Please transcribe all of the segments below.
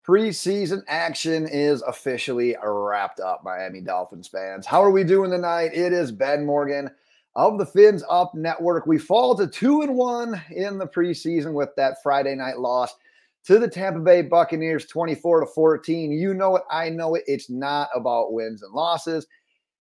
Preseason action is officially wrapped up, Miami Dolphins fans. How are we doing tonight? It is Ben Morgan of the Fins Up Network. We fall to 2-1 in the preseason with that Friday night loss to the Tampa Bay Buccaneers, 24-14. You know it, I know it. It's not about wins and losses.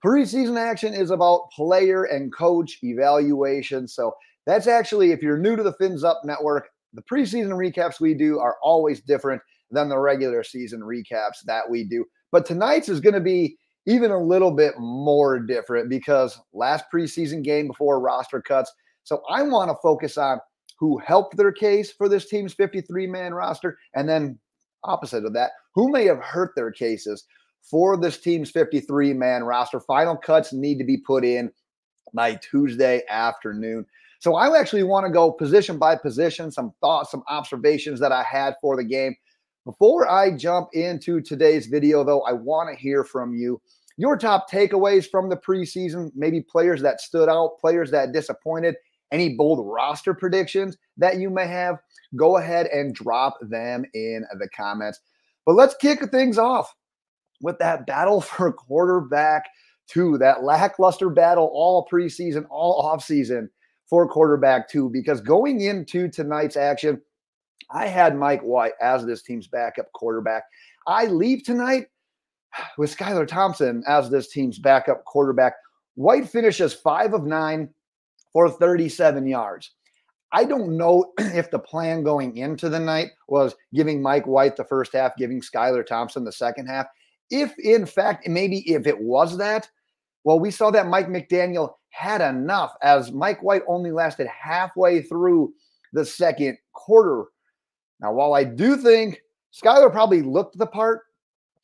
Preseason action is about player and coach evaluation. So that's actually, if you're new to the Fins Up Network, the preseason recaps we do are always different than the regular season recaps that we do. But tonight's is going to be even a little bit more different because last preseason game before roster cuts. So I want to focus on who helped their case for this team's 53-man roster, and then opposite of that, who may have hurt their cases for this team's 53-man roster. Final cuts need to be put in by Tuesday afternoon. So I actually want to go position by position, some thoughts, some observations that I had for the game. Before I jump into today's video, though, I want to hear from you. Your top takeaways from the preseason, maybe players that stood out, players that disappointed, any bold roster predictions that you may have, go ahead and drop them in the comments. But let's kick things off with that battle for quarterback 2, that lackluster battle all preseason, all offseason for quarterback 2, because going into tonight's action, I had Mike White as this team's backup quarterback. I leave tonight with Skylar Thompson as this team's backup quarterback. White finishes 5 of 9 for 37 yards. I don't know if the plan going into the night was giving Mike White the first half, giving Skylar Thompson the second half. If, in fact, maybe if it was that, well, we saw that Mike McDaniel had enough as Mike White only lasted halfway through the second quarter. Now, while I do think Skylar probably looked the part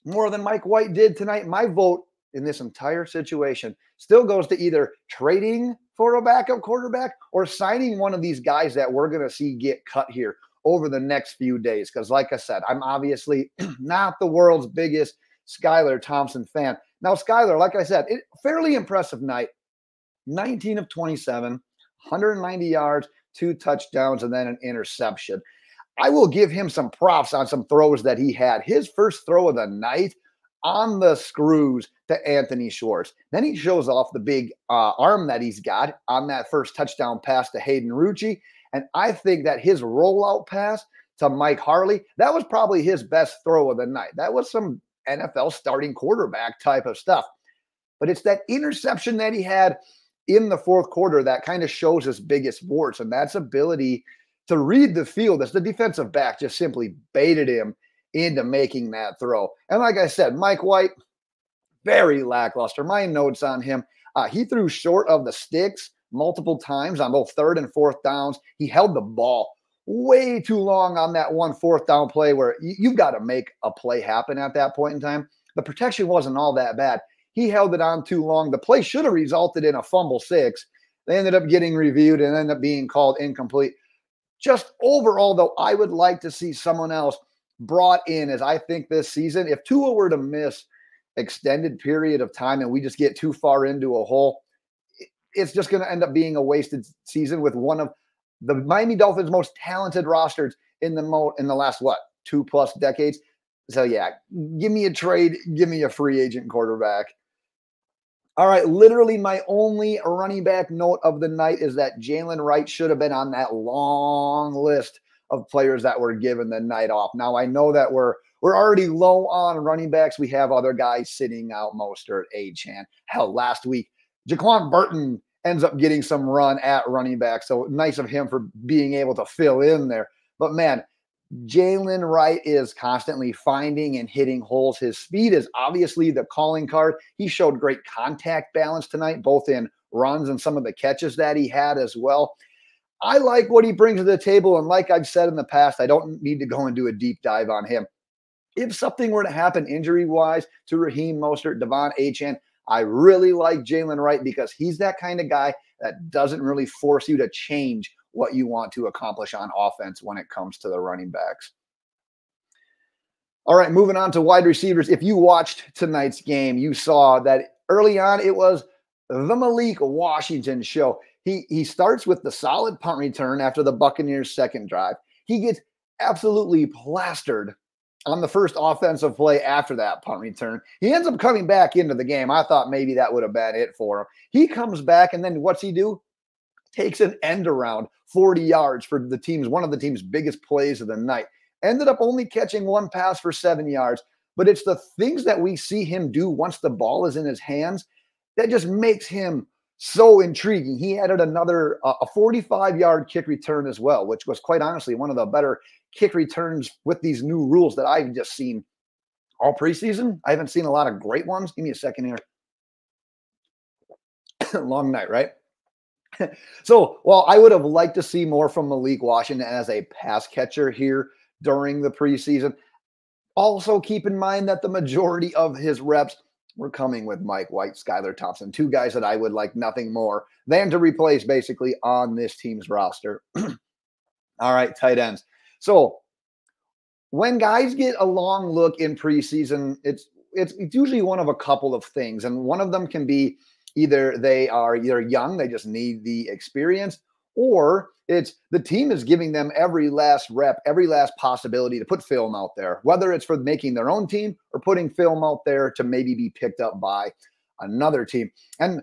more than Mike White did tonight, my vote in this entire situation still goes to either trading for a backup quarterback or signing one of these guys that we're going to see get cut here over the next few days. Because like I said, I'm obviously not the world's biggest Skylar Thompson fan. Now, Skylar, like I said, fairly impressive night. 19 of 27, 190 yards, 2 touchdowns, and then an interception. I will give him some props on some throws that he had. His first throw of the night on the screws to Anthony Schwartz. Then he shows off the big arm that he's got on that first touchdown pass to Hayden Rucci. And I think that his rollout pass to Mike Harley, that was probably his best throw of the night. That was some NFL starting quarterback type of stuff. But it's that interception that he had in the fourth quarter that kind of shows his biggest warts, and that's ability to read the field as the defensive back just simply baited him into making that throw. And like I said, Mike White, very lackluster. My notes on him, he threw short of the sticks multiple times on both third and fourth downs. He held the ball way too long on that one fourth down play where you've got to make a play happen at that point in time. The protection wasn't all that bad. He held it on too long. The play should have resulted in a fumble 6. They ended up getting reviewed and ended up being called incomplete. Just overall, though, I would like to see someone else brought in, as I think this season, if Tua were to miss extended period of time and we just get too far into a hole, it's just going to end up being a wasted season with one of the Miami Dolphins' most talented rosters in the last, 2+ decades. So, yeah, give me a trade, give me a free agent quarterback. All right, literally my only running back note of the night is that Jaylen Wright should have been on that long list of players that were given the night off. Now, I know that we're already low on running backs. We have other guys sitting out, Mostert, Achane. Hell, last week, Jaquan Burton ends up getting some run at running back. So nice of him for being able to fill in there. But, man, Jaylen Wright is constantly finding and hitting holes. His speed is obviously the calling card. He showed great contact balance tonight, both in runs and some of the catches that he had as well. I like what he brings to the table, and like I've said in the past, I don't need to go and do a deep dive on him. If something were to happen injury-wise to Raheem, Mostert, Devon, Achane, I really like Jaylen Wright because he's that kind of guy that doesn't really force you to change what you want to accomplish on offense when it comes to the running backs. All right, moving on to wide receivers. If you watched tonight's game, you saw that early on it was the Malik Washington show. He starts with the solid punt return after the Buccaneers' second drive. He gets absolutely plastered on the first offensive play after that punt return. He ends up coming back into the game. I thought maybe that would have been it for him. He comes back, and then what's he do? Takes an end around 40 yards for the team's one of the team's biggest plays of the night. Ended up only catching one pass for 7 yards, but it's the things that we see him do once the ball is in his hands that just makes him so intriguing. He added another a 45-yard kick return as well, which was quite honestly one of the better kick returns with these new rules that I've just seen all preseason. I haven't seen a lot of great ones. Give me a second here. Long night, right? So, while I would have liked to see more from Malik Washington as a pass catcher here during the preseason, also keep in mind that the majority of his reps were coming with Mike White, Skylar Thompson, two guys that I would like nothing more than to replace basically on this team's roster. All right, tight ends. So when guys get a long look in preseason, it's usually one of a couple of things. And one of them can be either they are young, they just need the experience, or it's the team is giving them every last rep, every last possibility to put film out there, whether it's for making their own team or putting film out there to maybe be picked up by another team. And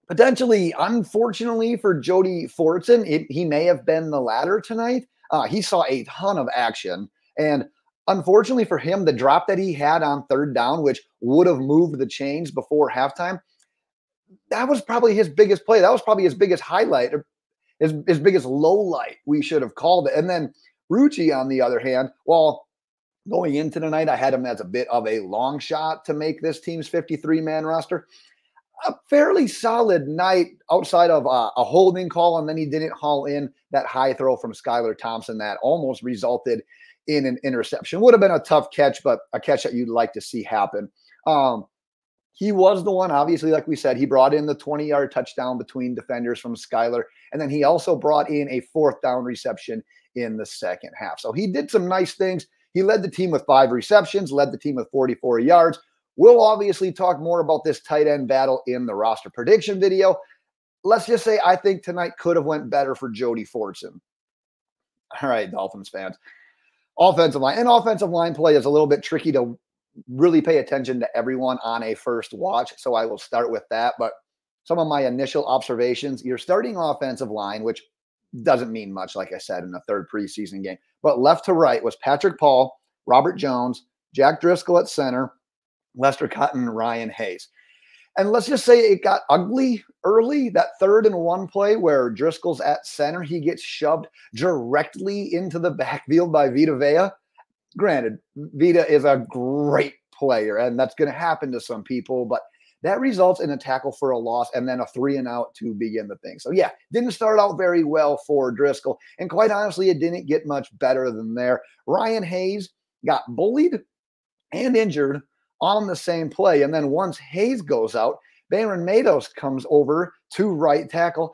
potentially, unfortunately for Jody Fortson, he may have been the latter tonight. He saw a ton of action. And unfortunately for him, the drop that he had on third down, which would have moved the chains before halftime, that was probably his biggest play. That was probably his biggest highlight, or his biggest low light, we should have called it. And then Rucci, on the other hand, well, going into tonight, I had him as a bit of a long shot to make this team's 53-man roster. A fairly solid night outside of a holding call, and then he didn't haul in that high throw from Skylar Thompson that almost resulted in an interception. Would have been a tough catch, but a catch that you'd like to see happen. He was the one, obviously, like we said, he brought in the 20-yard touchdown between defenders from Skylar, and then he also brought in a fourth down reception in the second half. So he did some nice things. He led the team with 5 receptions, led the team with 44 yards. We'll obviously talk more about this tight end battle in the roster prediction video. Let's just say I think tonight could have went better for Jody Fortson. All right, Dolphins fans. Offensive line. And offensive line play is a little bit tricky to really pay attention to everyone on a first watch, so I will start with that. But some of my initial observations, your starting offensive line, which doesn't mean much, like I said, in the third preseason game, but left to right was Patrick Paul, Robert Jones, Jack Driscoll at center, Lester Cotton, Ryan Hayes. And let's just say it got ugly early, that 3rd and 1 play where Driscoll's at center. He gets shoved directly into the backfield by Vita Vea. Granted, Vita is a great player, and that's going to happen to some people, but that results in a tackle for a loss and then a 3-and-out to begin the thing. So, yeah, didn't start out very well for Driscoll, and quite honestly, it didn't get much better than there. Ryan Hayes got bullied and injured on the same play, and then once Hayes goes out, Baron Matos comes over to right tackle.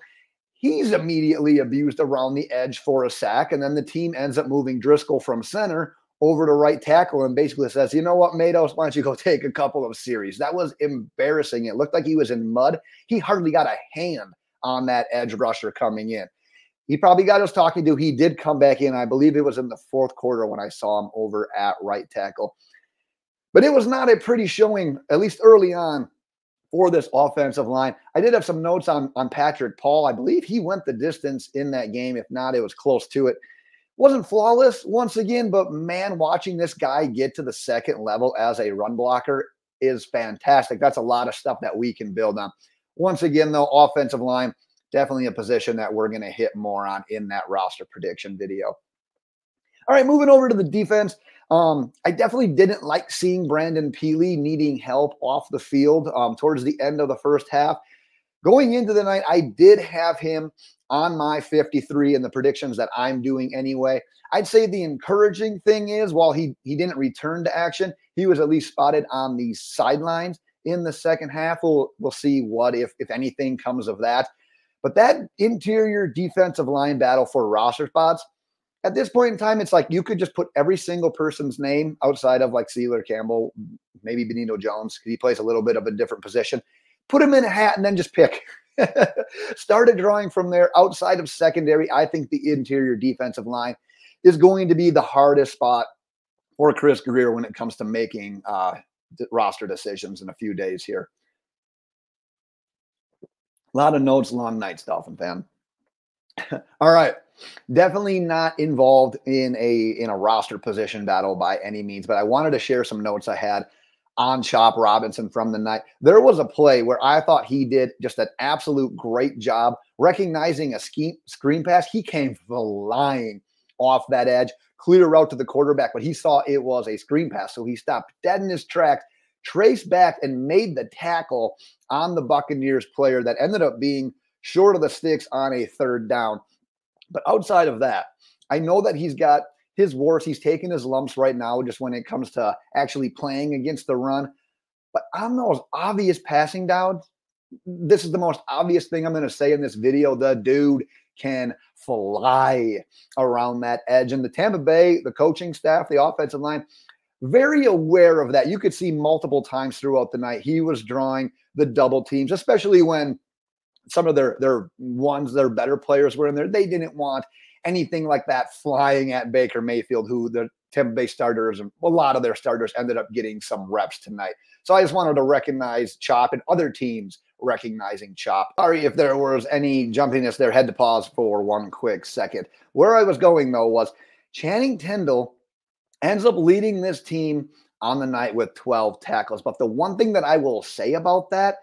He's immediately abused around the edge for a sack, and then the team ends up moving Driscoll from center over to right tackle and basically says, you know what, Matos, why don't you go take a couple of series? That was embarrassing. It looked like he was in mud. He hardly got a hand on that edge rusher coming in. He probably got us talking to. He did come back in. I believe it was in the 4th quarter when I saw him over at right tackle. But it was not a pretty showing, at least early on, for this offensive line. I did have some notes on Patrick Paul. I believe he went the distance in that game. If not, it was close to it. Wasn't flawless once again, but man, watching this guy get to the second level as a run blocker is fantastic. That's a lot of stuff that we can build on. Once again, though, offensive line, definitely a position that we're going to hit more on in that roster prediction video. All right, moving over to the defense. I definitely didn't like seeing Brandon Peely needing help off the field towards the end of the first half. Going into the night, I did have him on my 53 in the predictions that I'm doing anyway. I'd say the encouraging thing is, while he didn't return to action, he was at least spotted on the sidelines in the second half. We'll see what, if anything, comes of that. But that interior defensive line battle for roster spots, at this point in time, it's like you could just put every single person's name outside of like Sealer Campbell, maybe Benito Jones, because he plays a little bit of a different position. Put him in a hat and then just pick. Started drawing from there. Outside of secondary, I think the interior defensive line is going to be the hardest spot for Chris Grier when it comes to making roster decisions in a few days here. A lot of notes, long nights, Dolphin fan. All right. Definitely not involved in a roster position battle by any means, but I wanted to share some notes I had on Chop Robinson from the night. There was a play where I thought he did just an absolute great job recognizing a screen pass. He came flying off that edge, clear route to the quarterback, but he saw it was a screen pass. So he stopped dead in his tracks, traced back, and made the tackle on the Buccaneers player that ended up being short of the sticks on a third down. But outside of that, I know that he's got his warts. He's taking his lumps right now just when it comes to actually playing against the run. But on those obvious passing downs, this is the most obvious thing I'm going to say in this video. The dude can fly around that edge. And the Tampa Bay, the coaching staff, the offensive line, very aware of that. You could see multiple times throughout the night he was drawing the double teams, especially when some of their better players were in there. They didn't want anything like that flying at Baker Mayfield, who the Tampa Bay starters, and a lot of their starters ended up getting some reps tonight. So I just wanted to recognize Chop and other teams recognizing Chop. Sorry if there was any jumpiness there. Had to pause for one quick second. Where I was going, though, was Channing Tindle ends up leading this team on the night with 12 tackles. But the one thing that I will say about that,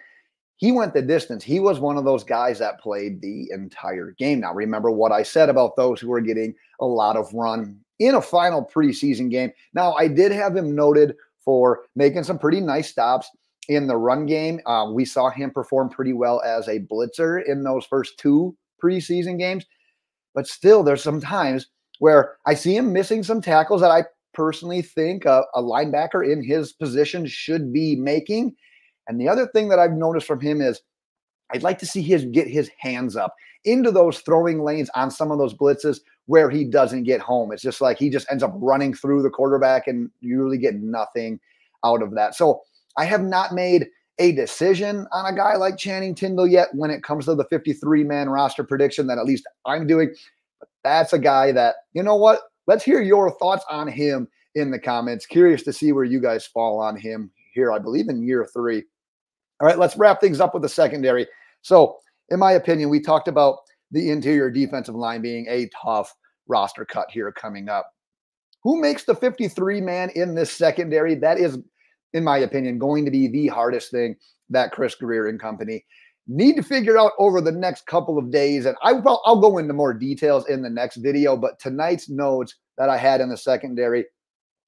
he went the distance. He was one of those guys that played the entire game. Now, remember what I said about those who were getting a lot of run in a final preseason game. Now, I did have him noted for making some pretty nice stops in the run game. We saw him perform pretty well as a blitzer in those first 2 preseason games. But still, there's some times where I see him missing some tackles that I personally think a linebacker in his position should be making. And the other thing that I've noticed from him is I'd like to see him get his hands up into those throwing lanes on some of those blitzes where he doesn't get home. It's just like he just ends up running through the quarterback and you really get nothing out of that. So I have not made a decision on a guy like Channing Tindle yet when it comes to the 53-man roster prediction that at least I'm doing. But that's a guy that, you know what? Let's hear your thoughts on him in the comments. Curious to see where you guys fall on him here, I believe, in year 3. All right, let's wrap things up with the secondary. So, in my opinion, we talked about the interior defensive line being a tough roster cut here coming up. Who makes the 53-man in this secondary? That is, in my opinion, going to be the hardest thing that Chris Grier and company need to figure out over the next couple of days. And I'll go into more details in the next video, but tonight's notes that I had in the secondary,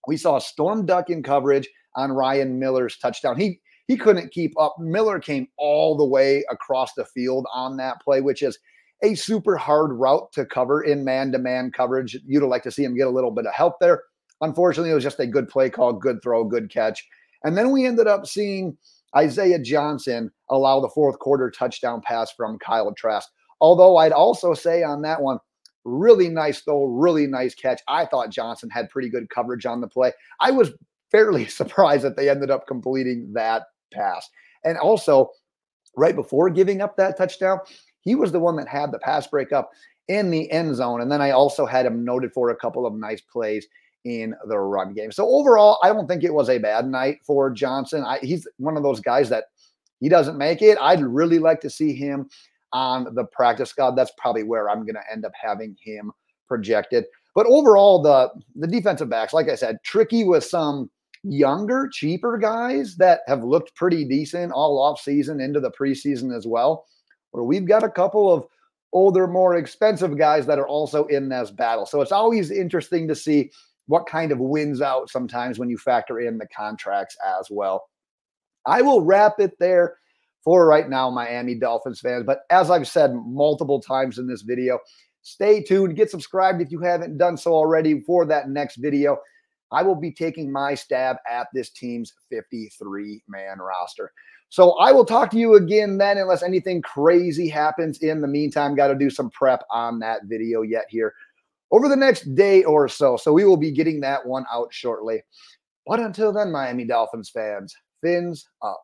we saw a storm duck in coverage on Ryan Miller's touchdown. He couldn't keep up. Miller came all the way across the field on that play, which is a super hard route to cover in man-to-man coverage. You'd like to see him get a little bit of help there. Unfortunately, it was just a good play call, good throw, good catch. And then we ended up seeing Isaiah Johnson allow the fourth quarter touchdown pass from Kyle Trask. Although I'd also say on that one, really nice throw, really nice catch. I thought Johnson had pretty good coverage on the play. I was fairly surprised that they ended up completing that pass. And also, right before giving up that touchdown, he was the one that had the pass breakup in the end zone. And then I also had him noted for a couple of nice plays in the run game. So overall, I don't think it was a bad night for Johnson. He's one of those guys that he doesn't make it. I'd really like to see him on the practice squad. That's probably where I'm going to end up having him projected. But overall, the defensive backs, like I said, tricky with some younger, cheaper guys that have looked pretty decent all off season into the preseason as well, where we've got a couple of older, more expensive guys that are also in this battle. So it's always interesting to see what kind of wins out sometimes when you factor in the contracts as well. I will wrap it there for right now, Miami Dolphins fans. But as I've said multiple times in this video, stay tuned, get subscribed if you haven't done so already for that next video. I will be taking my stab at this team's 53-man roster. So I will talk to you again then, unless anything crazy happens. In the meantime, got to do some prep on that video yet here over the next day or so. So we will be getting that one out shortly. But until then, Miami Dolphins fans, fins up.